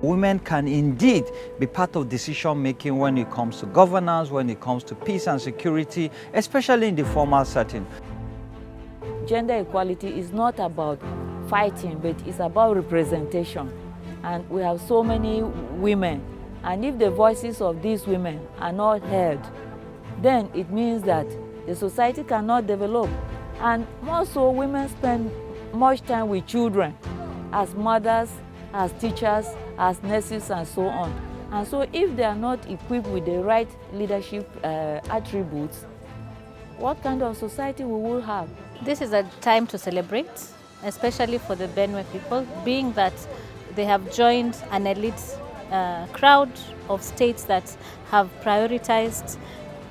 Women can indeed be part of decision making when it comes to governance, when it comes to peace and security, especially in the formal setting. Gender equality is not about fighting, but it's about representation. And we have so many women. And if the voices of these women are not heard, then it means that the society cannot develop. And more so, women spend much time with children as mothers, as teachers, as nurses, and so on. And so if they are not equipped with the right leadership attributes, what kind of society we will have? This is a time to celebrate, especially for the Benue people, being that they have joined an elite crowd of states that have prioritized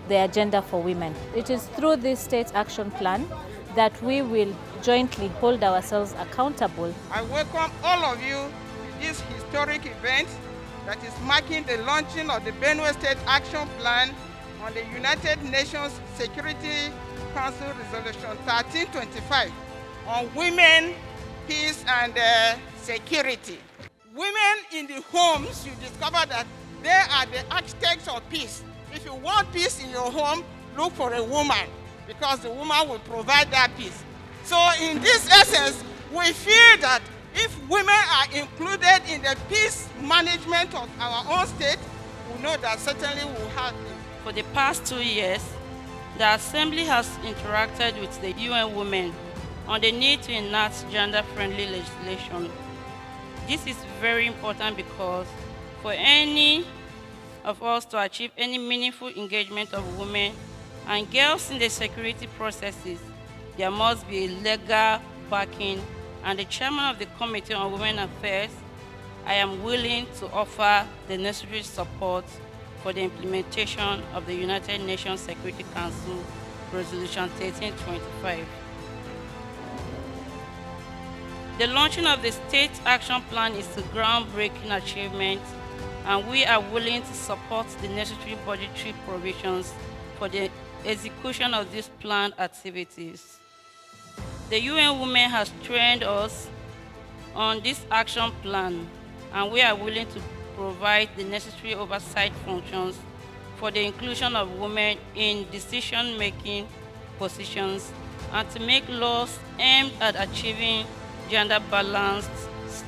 the agenda for women. It is through this state action plan that we will jointly hold ourselves accountable. I welcome all of you to this historic event that is marking the launching of the Benue State Action Plan on the United Nations Security Council Resolution 1325 on women, peace, and security. Women in the homes, you discover that they are the architects of peace. If you want peace in your home, look for a woman, because the woman will provide that peace. So in this essence, we feel that if women are included in the peace management of our own state, we know that certainly we'll have peace. For the past 2 years, the Assembly has interacted with the UN Women on the need to enact gender-friendly legislation. This is very important because for any of us to achieve any meaningful engagement of women and girls in the security processes, there must be a legal backing, and the chairman of the Committee on Women Affairs, I am willing to offer the necessary support for the implementation of the United Nations Security Council Resolution 1325. The launching of the State Action Plan is a groundbreaking achievement, and we are willing to support the necessary budgetary provisions for the execution of these planned activities. The UN Women has trained us on this action plan, and we are willing to provide the necessary oversight functions for the inclusion of women in decision-making positions and to make laws aimed at achieving gender-balanced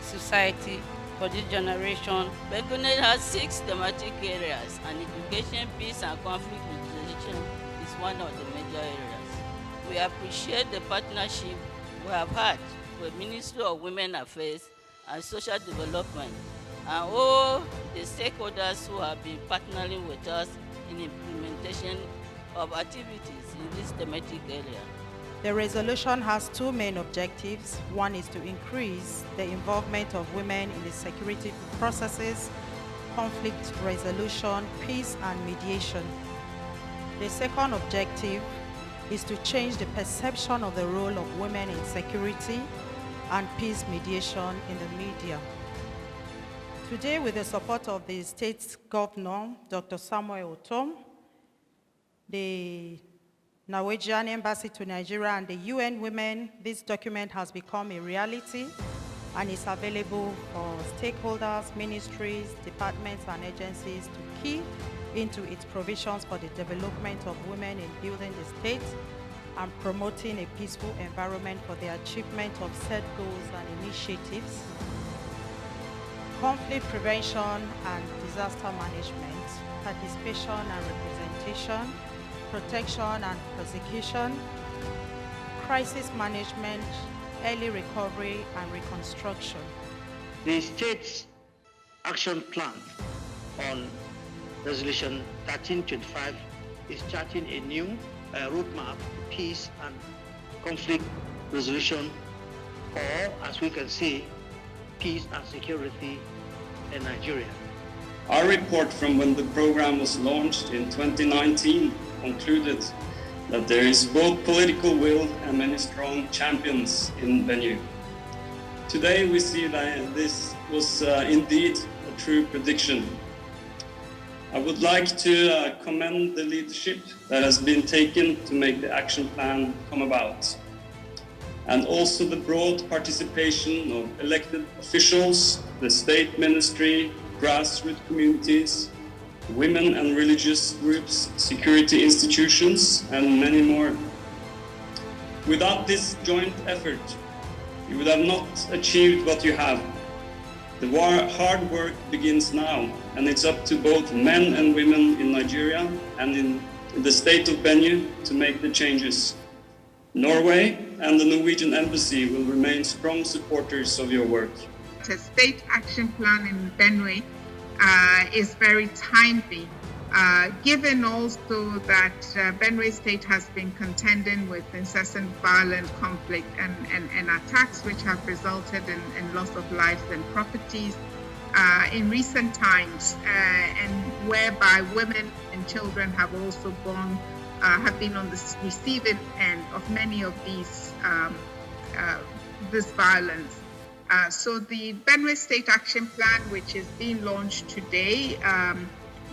society for this generation. Bakut has 6 thematic areas, and education, peace, and conflict resolution is one of the major areas. We appreciate the partnership we have had with Ministry of Women Affairs and Social Development and all the stakeholders who have been partnering with us in implementation of activities in this thematic area. The resolution has 2 main objectives. One is to increase the involvement of women in the security processes, conflict resolution, peace, and mediation. The second objective is to change the perception of the role of women in security and peace mediation in the media. Today, with the support of the state governor, Dr. Samuel Otom, the Norwegian Embassy to Nigeria, and the UN Women, this document has become a reality and is available for stakeholders, ministries, departments, and agencies to key into its provisions for the development of women in building the state and promoting a peaceful environment for the achievement of set goals and initiatives, conflict prevention and disaster management, participation and representation, protection and prosecution, crisis management, early recovery and reconstruction. The State's Action Plan on Resolution 1325 is charting a new roadmap to peace and conflict resolution, or as we can say, peace and security in Nigeria. Our report from when the program was launched in 2019 concluded that there is both political will and many strong champions in Benue. Today we see that this was indeed a true prediction. I would like to commend the leadership that has been taken to make the action plan come about. and also the broad participation of elected officials, the state ministry, grassroots communities, women and religious groups, security institutions, and many more. Without this joint effort, you would have not achieved what you have. The hard work begins now, and it's up to both men and women in Nigeria and in the state of Benue to make the changes. Norway and the Norwegian Embassy will remain strong supporters of your work. The state action plan in Benue is very timely, given also that Benue State has been contending with incessant violent conflict and attacks which have resulted in loss of lives and properties in recent times, and whereby women and children have also have been on the receiving end of many of this violence. So the Benue State Action Plan, which is being launched today,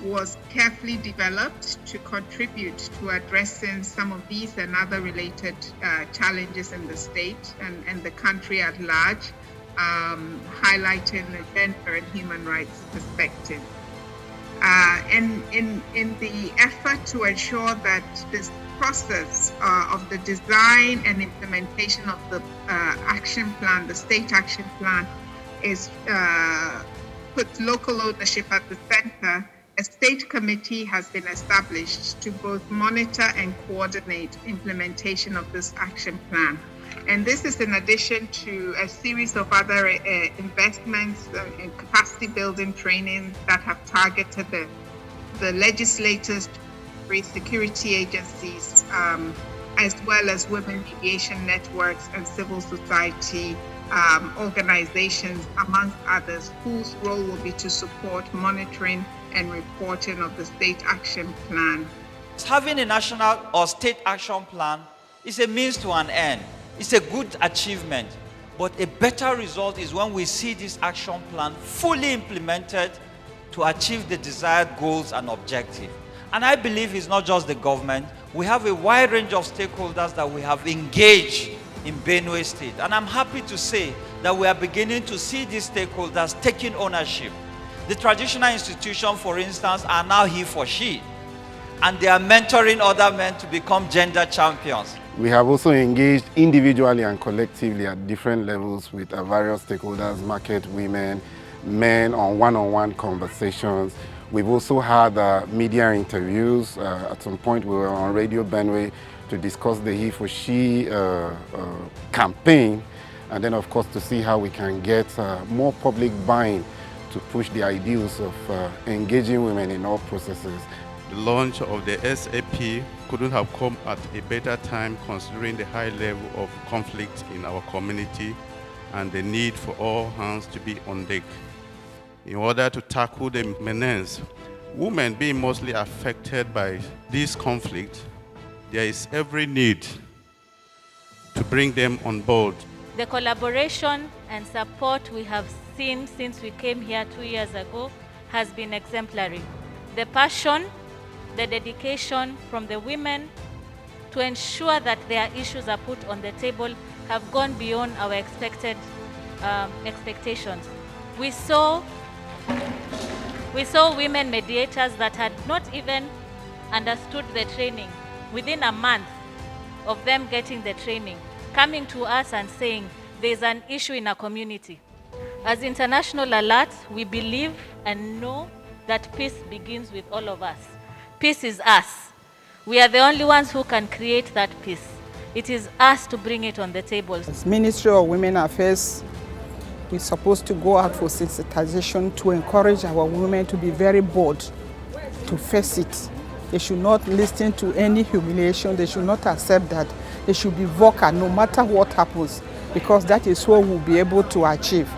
was carefully developed to contribute to addressing some of these and other related challenges in the state and the country at large, highlighting the gender and human rights perspective. In the effort to ensure that this process of the design and implementation of the action plan, the state action plan, puts local ownership at the center, a state committee has been established to both monitor and coordinate implementation of this action plan. And this is in addition to a series of other investments in capacity building training that have targeted the legislators, security agencies, as well as women mediation networks and civil society organizations, amongst others, whose role will be to support monitoring and reporting of the state action plan. Having a national or state action plan is a means to an end. It's a good achievement, but a better result is when we see this action plan fully implemented to achieve the desired goals and objectives. And I believe it's not just the government. We have a wide range of stakeholders that we have engaged in Benue State. And I'm happy to say that we are beginning to see these stakeholders taking ownership. The traditional institutions, for instance, are now he for she, and they are mentoring other men to become gender champions. We have also engaged individually and collectively at different levels with various stakeholders, market women, men, on one-on-one conversations. We've also had media interviews. At some point we were on Radio Benue to discuss the he for she campaign, and then of course to see how we can get more public buy-in to push the ideals of engaging women in all processes. The launch of the SAP couldn't have come at a better time considering the high level of conflict in our community and the need for all hands to be on deck. In order to tackle the menace, women being mostly affected by this conflict, there is every need to bring them on board. The collaboration and support we have seen since we came here 2 years ago has been exemplary. The passion, the dedication from the women to ensure that their issues are put on the table have gone beyond our expectations. We saw women mediators that had not even understood the training within a month of them getting the training, coming to us and saying there's an issue in our community. As International Alert, we believe and know that peace begins with all of us. Peace is us. We are the only ones who can create that peace. It is us to bring it on the table. As Ministry of Women Affairs, we're supposed to go out for sensitization to encourage our women to be very bold, to face it. They should not listen to any humiliation. They should not accept that. They should be vocal no matter what happens, because that is what we'll be able to achieve.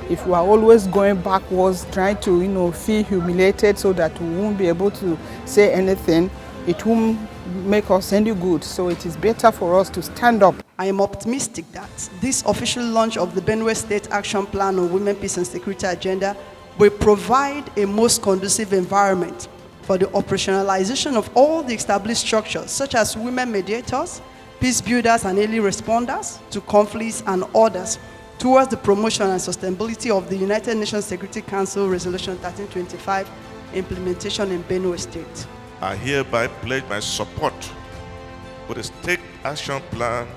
If we are always going backwards, trying to feel humiliated so that we won't be able to say anything, it won't make us any good. So it is better for us to stand up. I am optimistic that this official launch of the Benue State Action Plan on Women, Peace and Security Agenda will provide a most conducive environment for the operationalization of all the established structures, such as women mediators, peace builders and early responders to conflicts and others towards the promotion and sustainability of the United Nations Security Council Resolution 1325 implementation in Benue State. I hereby pledge my support for the State Action Plan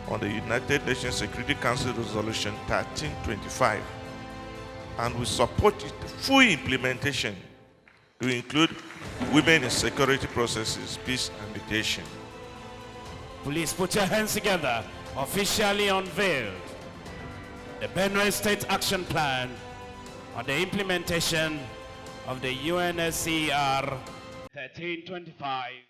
on the United Nations Security Council Resolution 1325 and will support its full implementation to include women in security processes, peace and mediation. Please put your hands together. Officially unveiled the Benue State Action Plan on the implementation of the UNSCR 1325.